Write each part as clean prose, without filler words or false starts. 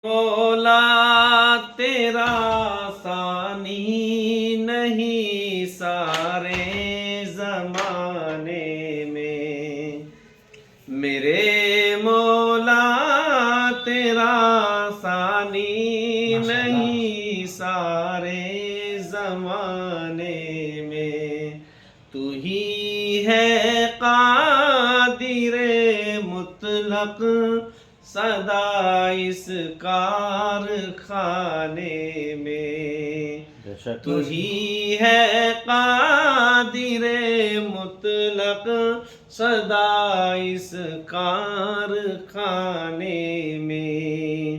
مولا تیرا ثانی نہیں سارے زمانے میں، میرے مولا تیرا ثانی نہیں سارے زمانے میں، تو ہی ہے قادر مطلق سدا اس کارخانے میں، تو ہی ہے قادر مطلق سدا اس کارخانے میں،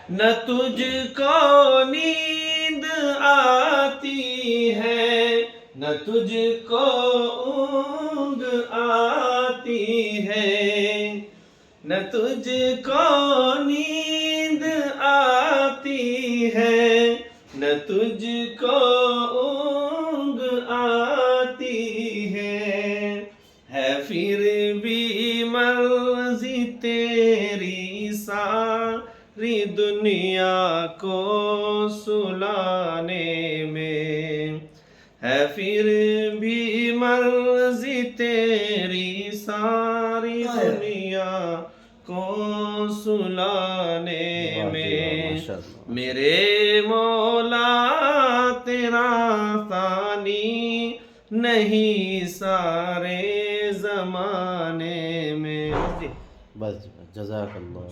نہ تجھ کو نیند آتی ہے نہ تجھ کو اونگ آتی ہے، نہ تجھ کو نیند آتی ہے نہ تجھ کو اونگ آتی ہے پھر بھی مرضی تیری ساری دنیا کو سلانے میں، ہے پھر بھی مرضی تیری ساری دنیا کو سلانے میں، میرے مولا تیرا ثانی نہیں سارے زمانے میں۔ بس جزاک اللہ۔